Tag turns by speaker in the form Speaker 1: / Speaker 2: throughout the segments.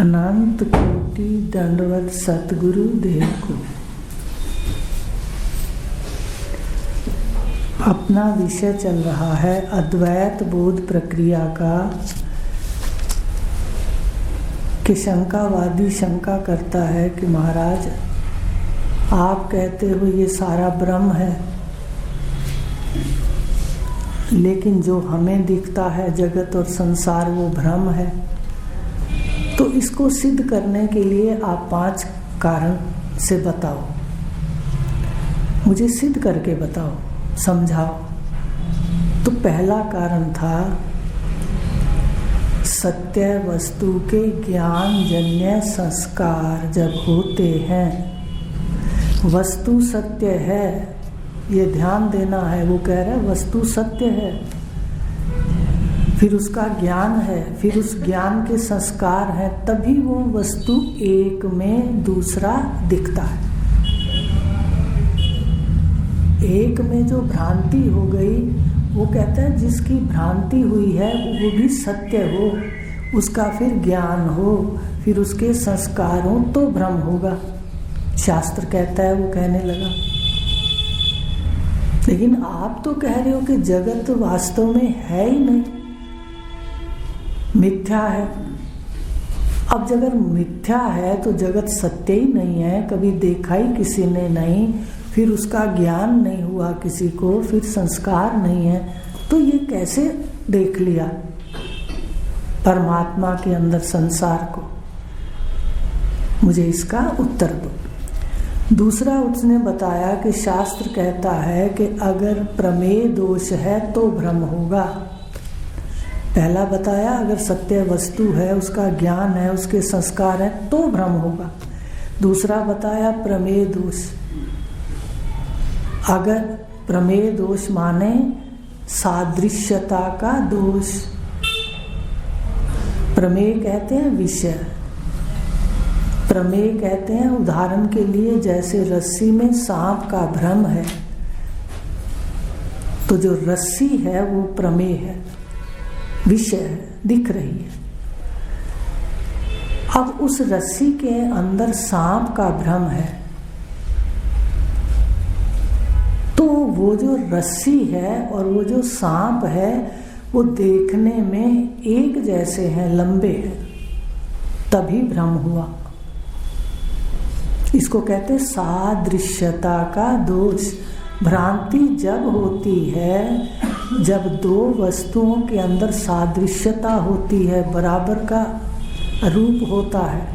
Speaker 1: अनंत कोटि दंडवत सतगुरु देव को। अपना विषय चल रहा है अद्वैत बोध प्रक्रिया का, कि शंकावादी शंका करता है कि महाराज आप कहते हो ये सारा ब्रह्म है, लेकिन जो हमें दिखता है जगत और संसार वो भ्रम है। तो इसको सिद्ध करने के लिए आप 5 कारण से बताओ, मुझे सिद्ध करके बताओ, समझाओ। तो पहला कारण था सत्य वस्तु के ज्ञान जन्य संस्कार जब होते हैं, वस्तु सत्य है, ये ध्यान देना है। वो कह रहा है वस्तु सत्य है, फिर उसका ज्ञान है, फिर उस ज्ञान के संस्कार है, तभी वो वस्तु एक में दूसरा दिखता है। एक में जो भ्रांति हो गई, वो कहता है जिसकी भ्रांति हुई है वो भी सत्य हो, उसका फिर ज्ञान हो, फिर उसके संस्कार हो तो भ्रम होगा। शास्त्र कहता है, वो कहने लगा। लेकिन आप तो कह रहे हो कि जगत वास्तव में है ही नहीं, मिथ्या है। अब अगर मिथ्या है तो जगत सत्य ही नहीं है, कभी देखा ही किसी ने नहीं, फिर उसका ज्ञान नहीं हुआ किसी को, फिर संस्कार नहीं है, तो ये कैसे देख लिया परमात्मा के अंदर संसार को? मुझे इसका उत्तर दो। दूसरा उसने बताया कि शास्त्र कहता है कि अगर प्रमेय दोष है तो भ्रम होगा। पहला बताया अगर सत्य वस्तु है, उसका ज्ञान है, उसके संस्कार है तो भ्रम होगा। दूसरा बताया प्रमेय दोष। अगर प्रमेय दोष माने सादृश्यता का दोष, प्रमेय कहते हैं विषय, प्रमेय कहते हैं उदाहरण के लिए जैसे रस्सी में सांप का भ्रम है, तो जो रस्सी है वो प्रमेय है, विषय है, दिख रही है। अब उस रस्सी के अंदर सांप का भ्रम है, तो वो जो रस्सी है और वो जो सांप है वो देखने में एक जैसे हैं, लंबे हैं, तभी भ्रम हुआ। इसको कहते सादृश्यता का दोष। भ्रांति जब होती है जब दो वस्तुओं के अंदर सादृश्यता होती है, बराबर का रूप होता है।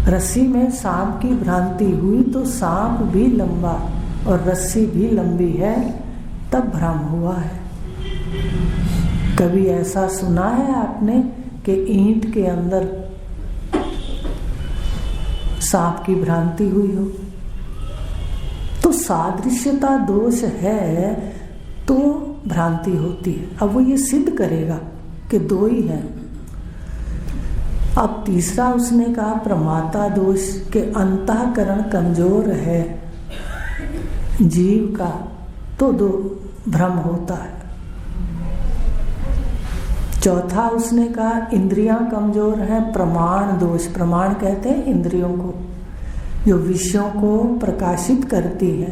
Speaker 1: रस्सी में सांप की भ्रांति हुई तो सांप भी लंबा और रस्सी भी लंबी है, तब भ्रम हुआ है। कभी ऐसा सुना है आपने कि ईंट के अंदर सांप की भ्रांति हुई हो? तो सादृश्यता दोष है तो भ्रांति होती है। अब वो ये सिद्ध करेगा कि दो ही है। अब तीसरा उसने कहा प्रमाता दोष के अंतःकरण कमजोर है जीव का, तो दो भ्रम होता है। चौथा उसने कहा इंद्रियां कमजोर हैं, प्रमाण दोष। प्रमाण कहते हैं इंद्रियों को, जो विषयों को प्रकाशित करती है।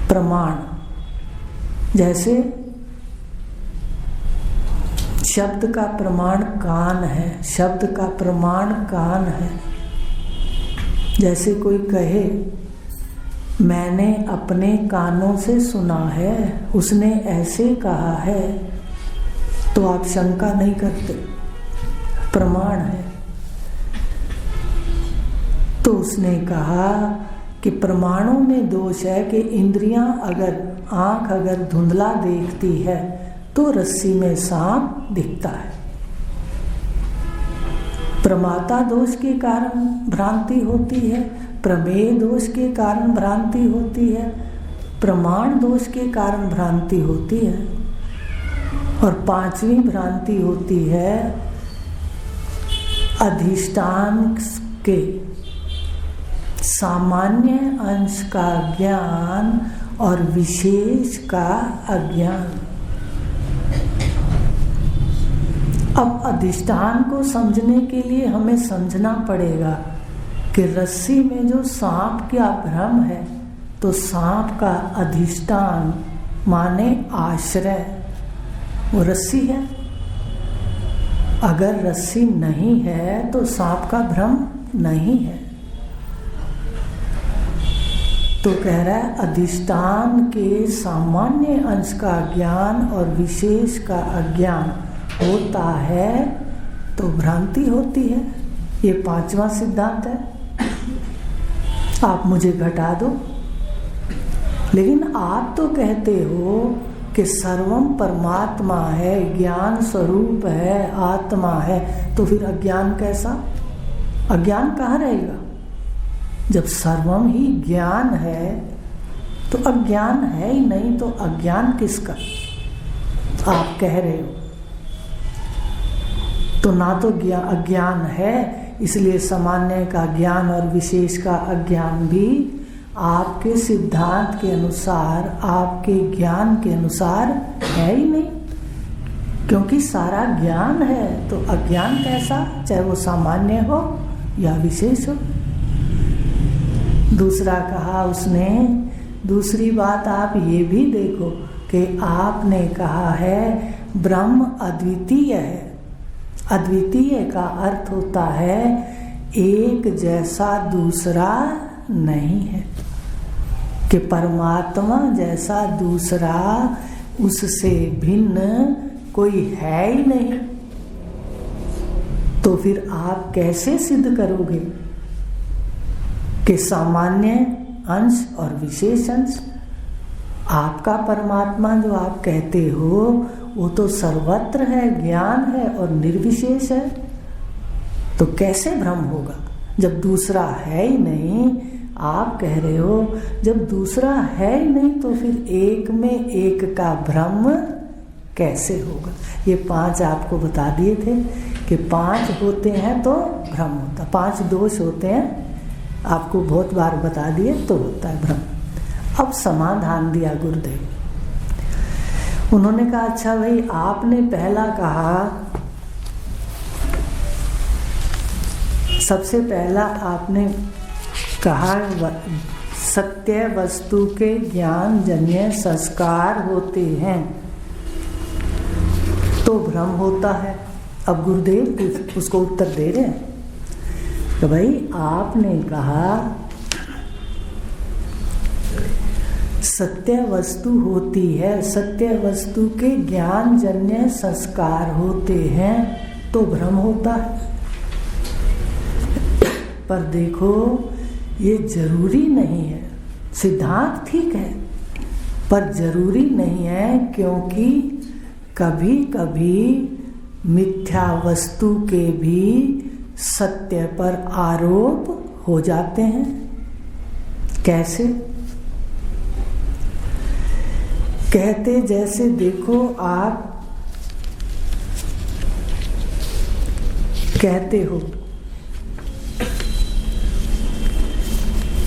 Speaker 1: प्रमाण जैसे शब्द का प्रमाण कान है, शब्द का प्रमाण कान है। जैसे कोई कहे मैंने अपने कानों से सुना है, उसने ऐसे कहा है, तो आप शंका नहीं करते, प्रमाण है। तो उसने कहा कि प्रमाणों में दोष है कि इंद्रियां अगर, आंख अगर धुंधला देखती है तो रस्सी में सांप दिखता है। प्रमाता दोष के कारण भ्रांति होती है, प्रमेय दोष के कारण भ्रांति होती है, प्रमाण दोष के कारण भ्रांति होती है, और 5वीं भ्रांति होती है अधिष्ठान के सामान्य अंश का ज्ञान और विशेष का अज्ञान। अब अधिष्ठान को समझने के लिए हमें समझना पड़ेगा कि रस्सी में जो सांप का भ्रम है, तो सांप का अधिष्ठान माने आश्रय वो रस्सी है। अगर रस्सी नहीं है तो सांप का भ्रम नहीं है। तो कह रहा है अधिष्ठान के सामान्य अंश का ज्ञान और विशेष का अज्ञान होता है तो भ्रांति होती है। ये 5वां सिद्धांत है। आप मुझे घटा दो, लेकिन आप तो कहते हो कि सर्वम परमात्मा है, ज्ञान स्वरूप है, आत्मा है, तो फिर अज्ञान कैसा? अज्ञान कहाँ रहेगा? जब सर्वम ही ज्ञान है तो अज्ञान है ही नहीं, तो अज्ञान किसका आप कह रहे हो? तो ना तो अज्ञान है, इसलिए सामान्य का ज्ञान और विशेष का अज्ञान भी आपके सिद्धांत के अनुसार, आपके ज्ञान के अनुसार है ही नहीं, क्योंकि सारा ज्ञान है तो अज्ञान कैसा, चाहे वो सामान्य हो या विशेष हो। दूसरा कहा उसने, दूसरी बात आप ये भी देखो कि आपने कहा है ब्रह्म अद्वितीय है। अद्वितीय का अर्थ होता है एक जैसा दूसरा नहीं है, कि परमात्मा जैसा दूसरा उससे भिन्न कोई है ही नहीं। तो फिर आप कैसे सिद्ध करोगे कि सामान्य अंश और विशेष अंश? आपका परमात्मा जो आप कहते हो वो तो सर्वत्र है, ज्ञान है और निर्विशेष है, तो कैसे भ्रम होगा जब दूसरा है ही नहीं? आप कह रहे हो जब दूसरा है ही नहीं तो फिर एक में एक का भ्रम कैसे होगा? ये 5 आपको बता दिए थे कि 5 होते हैं तो भ्रम होता, 5 दोष होते हैं, आपको बहुत बार बता दिए तो होता है भ्रम। अब समाधान दिया गुरुदेव। उन्होंने कहा अच्छा भाई, आपने पहला कहा, सबसे पहला आपने कहा सत्य वस्तु के ज्ञान जन्य संस्कार होते हैं तो भ्रम होता है। अब गुरुदेव उसको उत्तर दे रहे हैं तो भाई आपने कहा सत्य वस्तु होती है, सत्य वस्तु के ज्ञान जन्य संस्कार होते हैं तो भ्रम होता है। पर देखो ये जरूरी नहीं है, सिद्धांत ठीक है पर जरूरी नहीं है, क्योंकि कभी कभी मिथ्या वस्तु के भी सत्य पर आरोप हो जाते हैं। कैसे? कहते जैसे देखो आप कहते हो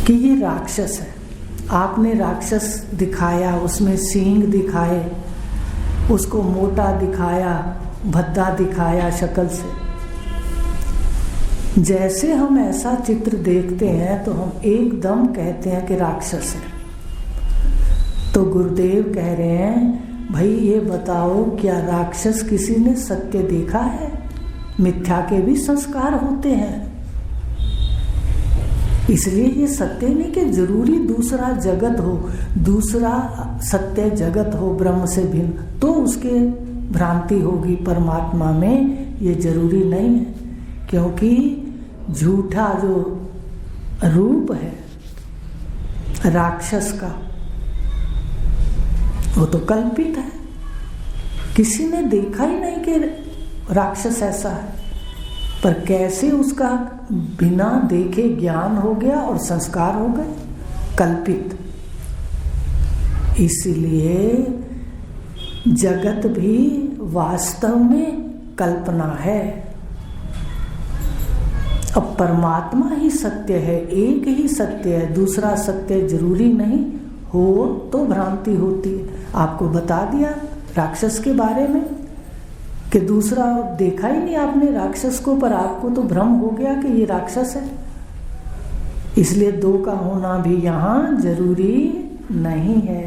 Speaker 1: कि ये राक्षस है, आपने राक्षस दिखाया, उसमें सींग दिखाए, उसको मोटा दिखाया, भद्दा दिखाया शक्ल से। जैसे हम ऐसा चित्र देखते हैं तो हम एकदम कहते हैं कि राक्षस है। तो गुरुदेव कह रहे हैं भाई ये बताओ क्या राक्षस किसी ने सत्य देखा है? मिथ्या के भी संस्कार होते हैं, इसलिए ये सत्य नहीं कि जरूरी दूसरा जगत हो, दूसरा सत्य जगत हो ब्रह्म से भिन्न तो उसके भ्रांति होगी परमात्मा में, ये जरूरी नहीं है। क्योंकि झूठा जो रूप है राक्षस का वो तो कल्पित है, किसी ने देखा ही नहीं कि राक्षस ऐसा है, पर कैसे उसका बिना देखे ज्ञान हो गया और संस्कार हो गए, कल्पित। इसलिए जगत भी वास्तव में कल्पना है। अब परमात्मा ही सत्य है, एक ही सत्य है, दूसरा सत्य जरूरी नहीं हो तो भ्रांति होती है। आपको बता दिया राक्षस के बारे में कि दूसरा देखा ही नहीं आपने राक्षस को, पर आपको तो भ्रम हो गया कि ये राक्षस है। इसलिए दो का होना भी यहाँ जरूरी नहीं है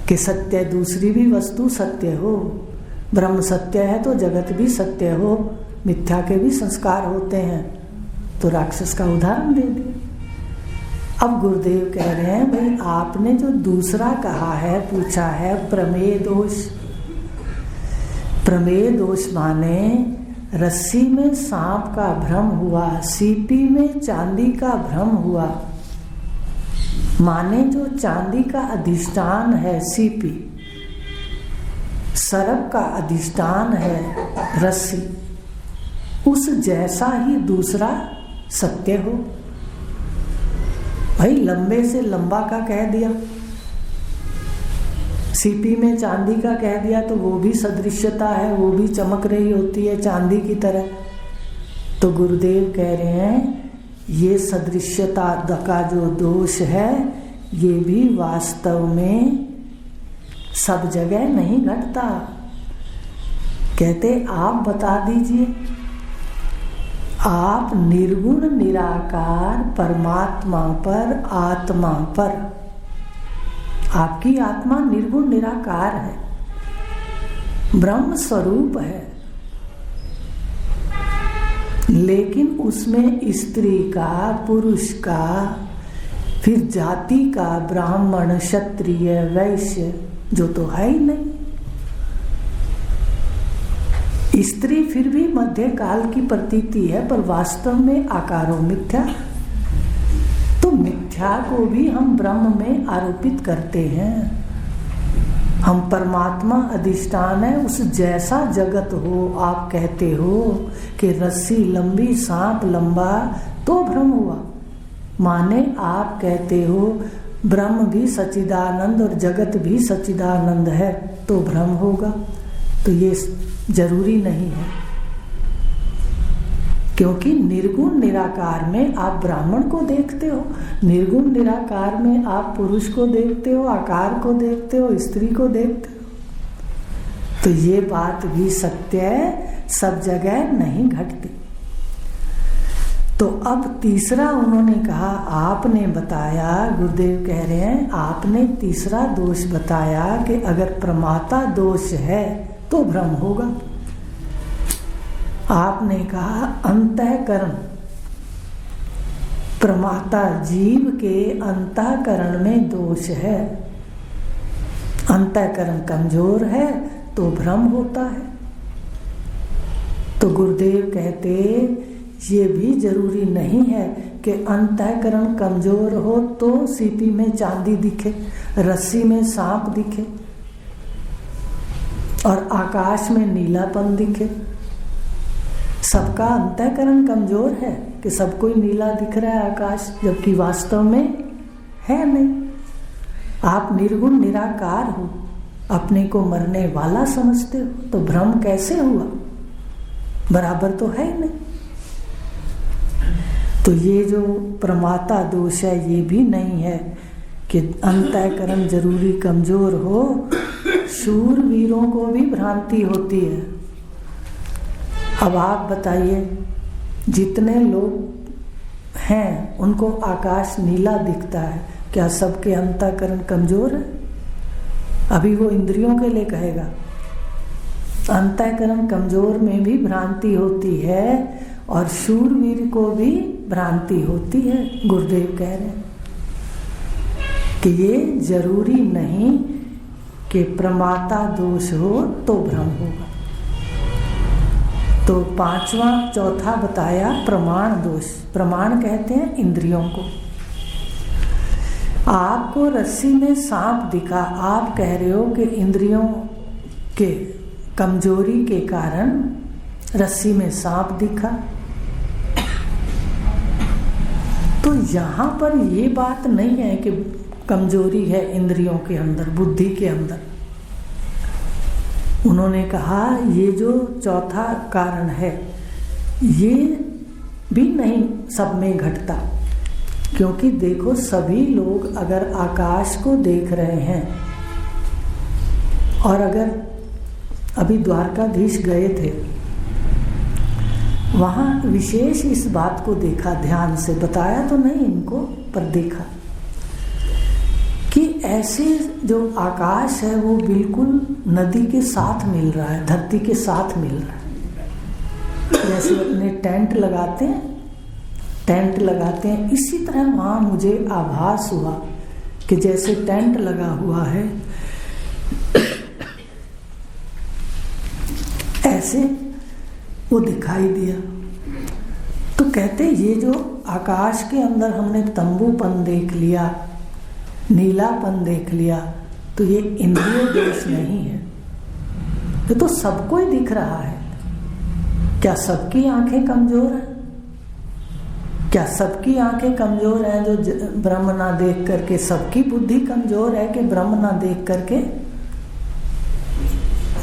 Speaker 1: कि सत्य दूसरी भी वस्तु सत्य हो। ब्रह्म सत्य है तो जगत भी सत्य हो, मिथ्या के भी संस्कार होते हैं। तो राक्षस का उदाहरण दे दिया। अब गुरुदेव कह रहे हैं, भाई आपने जो दूसरा कहा है, पूछा है प्रमेय दोष। प्रमेय दोष माने रस्सी में सांप का भ्रम हुआ, सीपी में चांदी का भ्रम हुआ। माने जो चांदी का अधिष्ठान है सीपी, सर्प का अधिष्ठान है रस्सी, उस जैसा ही दूसरा सत्य हो। भाई लंबे से लंबा का कह दिया, सीपी में चांदी का कह दिया, तो वो भी सदृश्यता है, वो भी चमक रही होती है चांदी की तरह। तो गुरुदेव कह रहे हैं ये सदृश्यता का जो दोष है, ये भी वास्तव में सब जगह नहीं घटता। कहते आप बता दीजिए, आप निर्गुण निराकार परमात्मा पर, आत्मा पर, आपकी आत्मा निर्गुण निराकार है, ब्रह्म स्वरूप है, लेकिन उसमें स्त्री का, पुरुष का, फिर जाति का, ब्राह्मण, क्षत्रिय, वैश्य जो तो है ही नहीं। स्त्री फिर भी मध्य काल की प्रतीति है, पर वास्तव में आकारों मिथ्या। तो मिथ्या को भी हम ब्रह्म में आरोपित करते हैं। हम परमात्मा अधिष्ठान है, उस जैसा जगत हो। आप कहते हो कि रस्सी लंबी, सांप लंबा, तो भ्रम हुआ। माने आप कहते हो ब्रह्म भी सच्चिदानंद और जगत भी सच्चिदानंद है, तो भ्रम होगा। तो ये जरूरी नहीं है, क्योंकि निर्गुण निराकार में आप ब्राह्मण को देखते हो, निर्गुण निराकार में आप पुरुष को देखते हो, आकार को देखते हो, स्त्री को देखते हो। तो ये बात भी सत्य है, सब जगह नहीं घटती। तो अब तीसरा उन्होंने कहा, आपने बताया, गुरुदेव कह रहे हैं आपने तीसरा दोष बताया कि अगर प्रमाता दोष है तो भ्रम होगा। आपने कहा अंतःकरण, प्रमाता जीव के अंतःकरण में दोष है, अंतःकरण कमजोर है तो भ्रम होता है। तो गुरुदेव कहते ये भी जरूरी नहीं है कि अंतःकरण कमजोर हो तो सीपी में चांदी दिखे, रस्सी में सांप दिखे और आकाश में नीलापन दिखे। सबका अंतःकरण कमजोर है कि सबको ही नीला दिख रहा है आकाश, जबकि वास्तव में है नहीं। आप निर्गुण निराकार हो, अपने को मरने वाला समझते हो, तो भ्रम कैसे हुआ? बराबर तो है नहीं। तो ये जो प्रमाता दोष है ये भी नहीं है कि अंतःकरण जरूरी कमजोर हो। शूरवीरों को भी भ्रांति होती है। अब आप बताइए, जितने लोग हैं उनको आकाश नीला दिखता है, क्या सबके अंतःकरण कमजोर है? अभी वो इंद्रियों के लिए कहेगा। अंतःकरण कमजोर में भी भ्रांति होती है और शूरवीर को भी भ्रांति होती है। गुरुदेव कह रहे हैं कि ये जरूरी नहीं कि प्रमाता दोष हो तो भ्रम होगा। तो चौथा बताया प्रमाण दोष। प्रमाण कहते हैं इंद्रियों को। आपको रस्सी में सांप दिखा, आप कह रहे हो कि इंद्रियों के कमजोरी के कारण रस्सी में सांप दिखा। तो यहाँ पर ये बात नहीं है कि कमजोरी है इंद्रियों के अंदर, बुद्धि के अंदर। उन्होंने कहा ये जो चौथा कारण है ये भी नहीं सब में घटता, क्योंकि देखो सभी लोग अगर आकाश को देख रहे हैं और अगर अभी द्वारकाधीश गए थे, वहाँ विशेष इस बात को देखा, ध्यान से बताया तो नहीं इनको, पर देखा कि ऐसे जो आकाश है वो बिल्कुल नदी के साथ मिल रहा है, धरती के साथ मिल रहा है। जैसे अपने टेंट लगाते हैं, इसी तरह वहाँ मुझे आभास हुआ कि जैसे टेंट लगा हुआ है ऐसे वो दिखाई दिया। तो कहते ये जो आकाश के अंदर हमने तंबूपन देख लिया, नीलापन देख लिया, तो ये इंद्रिय दोष नहीं है, ये तो सबको ही दिख रहा है। क्या सबकी आंखें कमजोर हैं? क्या सबकी आंखें कमजोर हैं जो ब्रह्म ना देख करके? सबकी बुद्धि कमजोर है कि ब्रह्म ना देख करके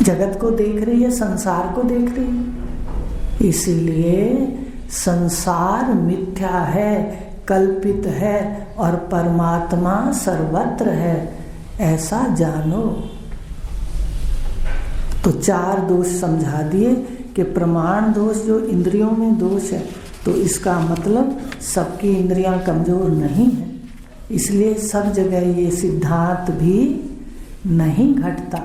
Speaker 1: जगत को देख रही है, संसार को देख रही है। इसीलिए संसार मिथ्या है, कल्पित है और परमात्मा सर्वत्र है, ऐसा जानो। तो 4 दोष समझा दिए कि प्रमाण दोष जो इंद्रियों में दोष है, तो इसका मतलब सबकी इंद्रियां कमजोर नहीं है, इसलिए सब जगह ये सिद्धांत भी नहीं घटता।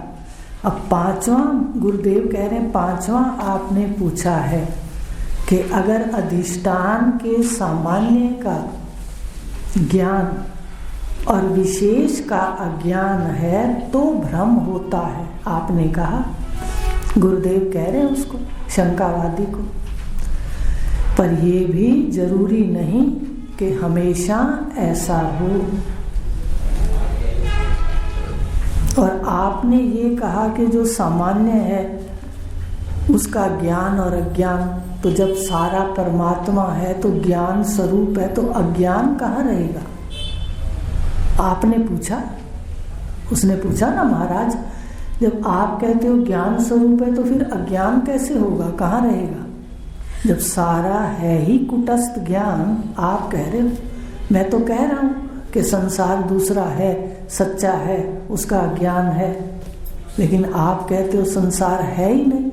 Speaker 1: अब 5वां गुरुदेव कह रहे हैं, 5वां आपने पूछा है कि अगर अधिष्ठान के सामान्य का ज्ञान और विशेष का अज्ञान है तो भ्रम होता है। आपने कहा, गुरुदेव कह रहे हैं उसको, शंकावादी को, पर ये भी जरूरी नहीं कि हमेशा ऐसा हो। और आपने ये कहा कि जो सामान्य है उसका ज्ञान और अज्ञान, तो जब सारा परमात्मा है तो ज्ञान स्वरूप है, तो अज्ञान कहाँ रहेगा? आपने पूछा, उसने पूछा ना महाराज, जब आप कहते हो ज्ञान स्वरूप है तो फिर अज्ञान कैसे होगा, कहाँ रहेगा? जब सारा है ही कुटस्थ ज्ञान, आप कह रहे हो, मैं तो कह रहा हूँ कि संसार दूसरा है, सच्चा है, उसका ज्ञान है, लेकिन आप कहते हो संसार है ही नहीं,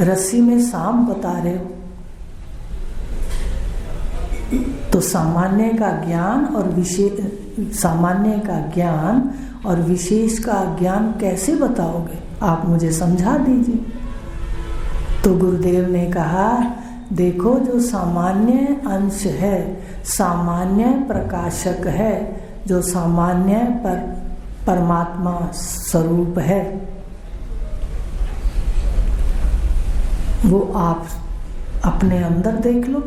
Speaker 1: रस्सी में सांप बता रहे हो। तो सामान्य का ज्ञान और विशेष का ज्ञान कैसे बताओगे? आप मुझे समझा दीजिए। तो गुरुदेव ने कहा, देखो जो सामान्य अंश है, सामान्य प्रकाशक है, जो सामान्य परमात्मा स्वरूप है, वो आप अपने अंदर देख लो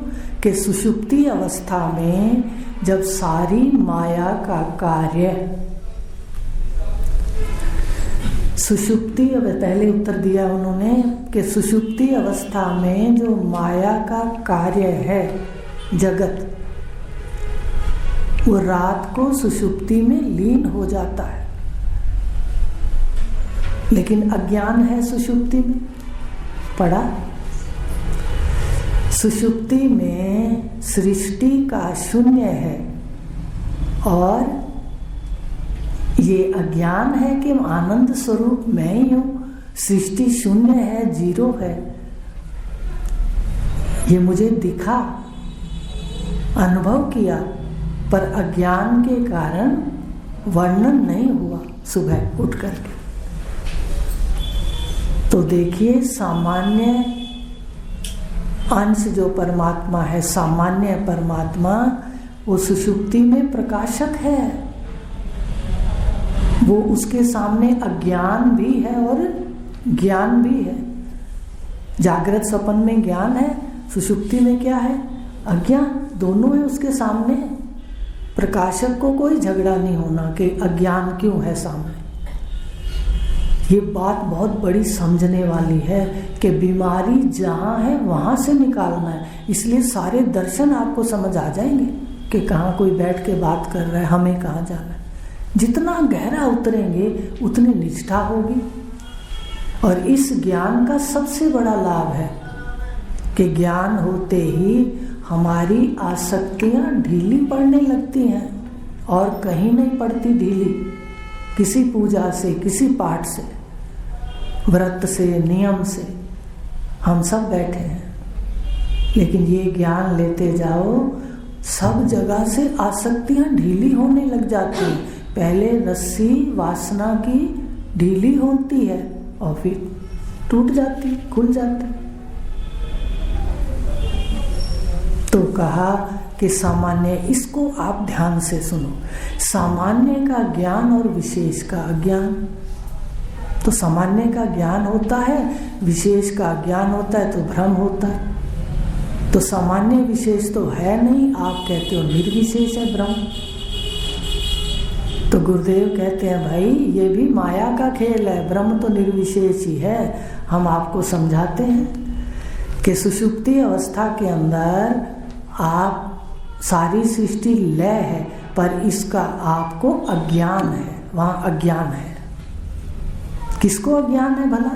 Speaker 1: कि सुषुप्ति अवस्था में जब सारी माया का कार्य, सुषुप्ति, पहले उत्तर दिया उन्होंने कि सुषुप्ति अवस्था में जो माया का कार्य है जगत, वो रात को सुषुप्ति में लीन हो जाता है, लेकिन अज्ञान है सुषुप्ति में। पढ़ा, सुषुप्ति में सृष्टि का शून्य है और ये अज्ञान है कि आनंद स्वरूप मैं ही हूँ, सृष्टि शून्य है, 0 है। ये मुझे दिखा, अनुभव किया, पर अज्ञान के कारण वर्णन नहीं हुआ सुबह उठ करके। तो देखिए, सामान्य अंश जो परमात्मा है, सामान्य परमात्मा, वो सुषुप्ति में प्रकाशक है, वो उसके सामने अज्ञान भी है और ज्ञान भी है। जागृत स्वप्न में ज्ञान है, सुषुप्ति में क्या है? अज्ञान। दोनों है उसके सामने। प्रकाशक को कोई झगड़ा नहीं होना कि अज्ञान क्यों है सामने। ये बात बहुत बड़ी समझने वाली है कि बीमारी जहाँ है वहाँ से निकालना है। इसलिए सारे दर्शन आपको समझ आ जाएंगे कि कहाँ कोई बैठ के बात कर रहा है, हमें कहाँ जाना है। जितना गहरा उतरेंगे उतनी निष्ठा होगी। और इस ज्ञान का सबसे बड़ा लाभ है कि ज्ञान होते ही हमारी आसक्तियाँ ढीली पड़ने लगती हैं, और कहीं नहीं पड़ती ढीली, किसी पूजा से, किसी पाठ से। व्रत से, नियम से हम सब बैठे हैं, लेकिन ये ज्ञान लेते जाओ, सब जगह से आसक्तियां ढीली होने लग जाती हैं। पहले रस्सी वासना की ढीली होती है और फिर टूट जाती, खुल जाती। तो कहा कि सामान्य, इसको आप ध्यान से सुनो, सामान्य का ज्ञान और विशेष का अज्ञान। तो सामान्य का ज्ञान होता है, विशेष का ज्ञान होता है तो भ्रम होता है। तो सामान्य विशेष तो है नहीं, आप कहते हो निर्विशेष है भ्रम। तो गुरुदेव कहते हैं भाई ये भी माया का खेल है, ब्रह्म तो निर्विशेष ही है। हम आपको समझाते हैं कि सुषुप्ति अवस्था के अंदर आप सारी सृष्टि लय है, पर इसका आपको अज्ञान है, वहाँ अज्ञान है। किसको अज्ञान है भला?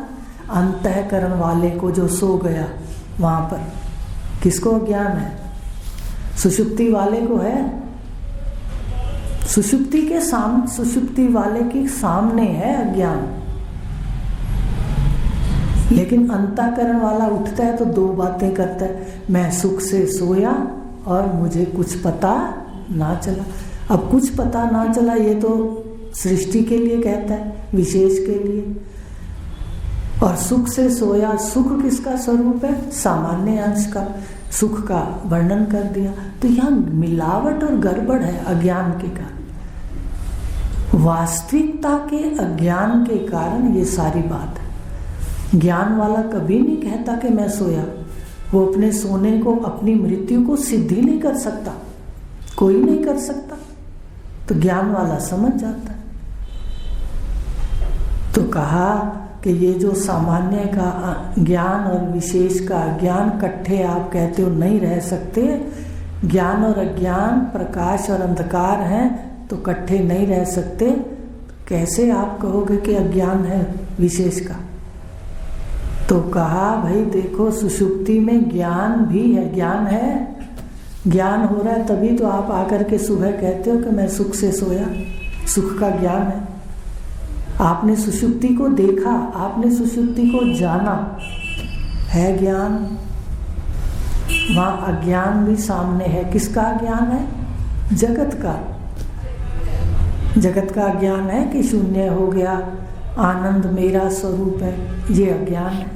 Speaker 1: अंतःकरण वाले को जो सो गया वहाँ पर किसको अज्ञान है? सुषुप्ति वाले को है। सुषुप्ति वाले के सामने है अज्ञान। लेकिन अंतःकरण वाला उठता है तो दो बातें करता है, मैं सुख से सोया और मुझे कुछ पता ना चला। अब कुछ पता ना चला ये तो सृष्टि के लिए कहता है, विशेष के लिए। और सुख से सोया, सुख किसका स्वरूप है? सामान्य अंश का। सुख का वर्णन कर दिया। तो यहाँ मिलावट और गड़बड़ है अज्ञान के कारण, वास्तविकता के अज्ञान के कारण ये सारी बात है। ज्ञान वाला कभी नहीं कहता कि मैं सोया। वो अपने सोने को, अपनी मृत्यु को सिद्ध ही नहीं कर सकता, कोई नहीं कर सकता। तो ज्ञान वाला समझ जाता है। तो कहा कि ये जो सामान्य का ज्ञान और विशेष का ज्ञान इकट्ठे आप कहते हो नहीं रह सकते। ज्ञान और अज्ञान, प्रकाश और अंधकार हैं तो इकट्ठे नहीं रह सकते। कैसे आप कहोगे कि अज्ञान है विशेष का? तो कहा भाई देखो, सुषुप्ति में ज्ञान भी है। ज्ञान है, ज्ञान हो रहा है, तभी तो आप आकर के सुबह कहते हो कि मैं सुख से सोया। सुख का ज्ञान है। आपने सुषुप्ति को देखा, आपने सुषुप्ति को जाना, है ज्ञान। वहाँ अज्ञान भी सामने है। किसका ज्ञान है? जगत का। जगत का ज्ञान है कि शून्य हो गया, आनंद मेरा स्वरूप है, ये अज्ञान है।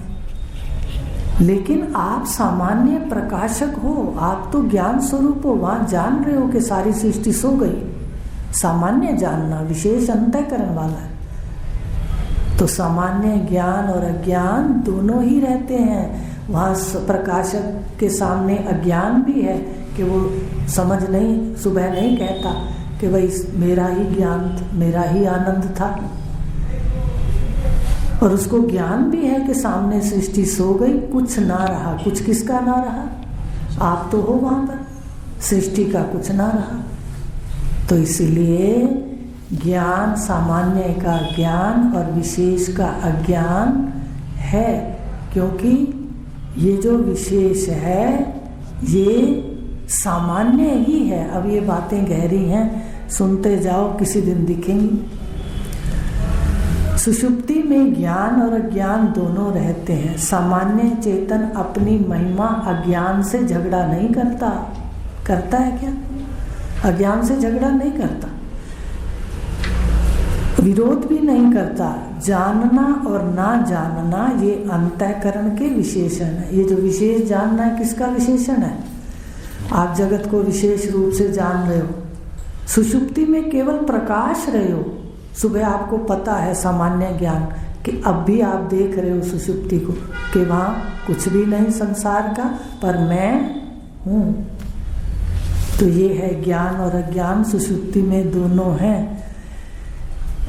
Speaker 1: लेकिन आप सामान्य प्रकाशक हो, आप तो ज्ञान स्वरूप हो। वहाँ जान रहे हो कि सारी सृष्टि सो गई। सामान्य जानना, विशेष अंतःकरण वाला है। तो सामान्य ज्ञान और अज्ञान दोनों ही रहते हैं। वहाँ प्रकाशक के सामने अज्ञान भी है कि वो समझ नहीं, सुबह नहीं कहता कि भाई मेरा ही ज्ञान, मेरा ही आनंद था। और उसको ज्ञान भी है कि सामने सृष्टि सो गई, कुछ ना रहा। कुछ किसका ना रहा? आप तो हो वहाँ पर, सृष्टि का कुछ ना रहा। तो इसीलिए ज्ञान, सामान्य का ज्ञान और विशेष का अज्ञान है, क्योंकि ये जो विशेष है ये सामान्य ही है। अब ये बातें गहरी हैं, सुनते जाओ, किसी दिन दिखेंगी। सुषुप्ति में ज्ञान और अज्ञान दोनों रहते हैं। सामान्य चेतन अपनी महिमा अज्ञान से झगड़ा नहीं करता। करता है क्या? अज्ञान से झगड़ा नहीं करता, विरोध भी नहीं करता। जानना और ना जानना ये अंतःकरण के विशेषण है। ये जो विशेष जानना है, किसका विशेषण है? आप जगत को विशेष रूप से जान रहे हो, सुषुप्ति में केवल प्रकाश रहे हो। सुबह आपको पता है सामान्य ज्ञान कि अब भी आप देख रहे हो सुषुप्ति को कि वहाँ कुछ भी नहीं संसार का, पर मैं हूँ। तो ये है ज्ञान और अज्ञान, सुषुप्ति में दोनों हैं।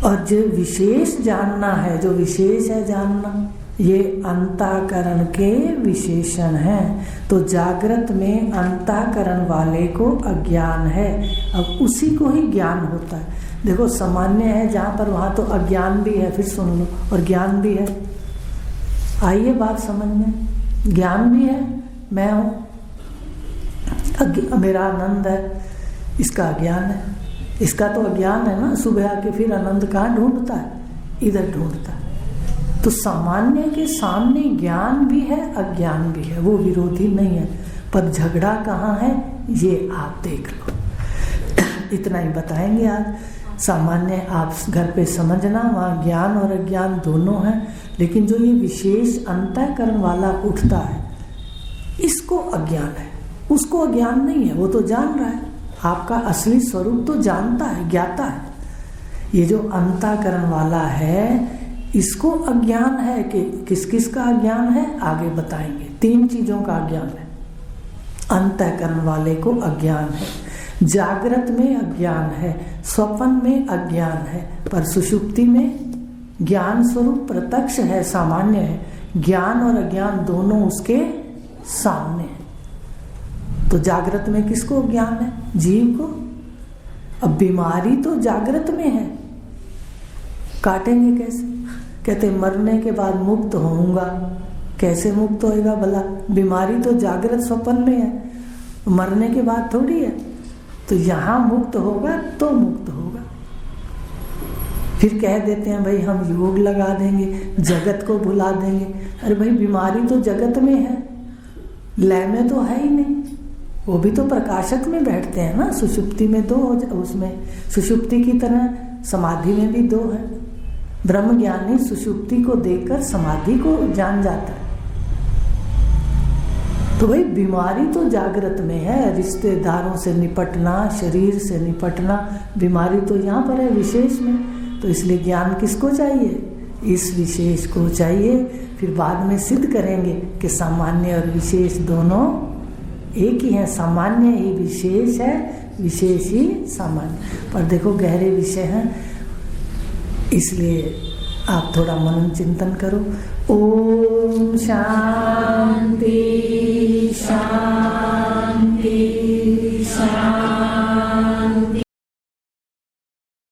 Speaker 1: और जो विशेष जानना है, जो विशेष है जानना, ये अंतःकरण के विशेषण हैं। तो जागृत में अंतःकरण वाले को अज्ञान है, अब उसी को ही ज्ञान होता है। देखो सामान्य है जहाँ पर, वहाँ तो अज्ञान भी है, फिर सुन लो, और ज्ञान भी है। आइए बात समझ में। ज्ञान भी है, मैं हूँ, मेरा आनंद है, इसका अज्ञान है। इसका तो अज्ञान है ना। सुबह आके फिर आनंद कहाँ ढूंढता है? इधर ढूंढता है। तो सामान्य के सामने ज्ञान भी है, अज्ञान भी है, वो विरोधी नहीं है, पर झगड़ा कहाँ है ये आप देख लो। इतना ही बताएंगे आज। सामान्य आप घर पे समझना, वहाँ ज्ञान और अज्ञान दोनों हैं, लेकिन जो ये विशेष अंतःकरण वाला उठता है इसको अज्ञान है, उसको अज्ञान नहीं है, वो तो जान रहा है, आपका असली स्वरूप तो जानता है, ज्ञाता है। ये जो अंतःकरण वाला है इसको अज्ञान है। कि किस किस का अज्ञान है आगे बताएंगे। 3 चीजों का अज्ञान है। अंतःकरण वाले को अज्ञान है, जागृत में अज्ञान है, स्वप्न में अज्ञान है, पर सुषुप्ति में ज्ञान स्वरूप प्रत्यक्ष है, सामान्य है। ज्ञान और अज्ञान दोनों उसके सामने है। तो जागृत में किसको ज्ञान है? जीव को। अब बीमारी तो जागृत में है, काटेंगे कैसे? कहते मरने के बाद मुक्त होऊंगा। कैसे मुक्त होएगा भला? बीमारी तो जागृत स्वप्न में है, मरने के बाद थोड़ी है। तो यहां मुक्त होगा तो मुक्त होगा। फिर कह देते हैं भाई हम योग लगा देंगे, जगत को भुला देंगे। अरे भाई बीमारी तो जगत में है, लय में तो है ही नहीं। वो भी तो प्रकाशक में बैठते हैं ना, सुषुप्ति में 2 उसमें सुषुप्ति की तरह समाधि में भी 2 है। ब्रह्म ज्ञानी सुषुप्ति को देखकर समाधि को जान जाता है। तो भाई बीमारी तो जागृत में है, रिश्तेदारों से निपटना, शरीर से निपटना, बीमारी तो यहाँ पर है विशेष में। तो इसलिए ज्ञान किसको चाहिए? इस विशेष को चाहिए। फिर बाद में सिद्ध करेंगे कि सामान्य और विशेष दोनों एक ही है, सामान्य ही विशेष है, विशेष ही सामान्य। पर देखो गहरे विषय हैं, इसलिए आप थोड़ा मनन चिंतन करो। ओम शांति।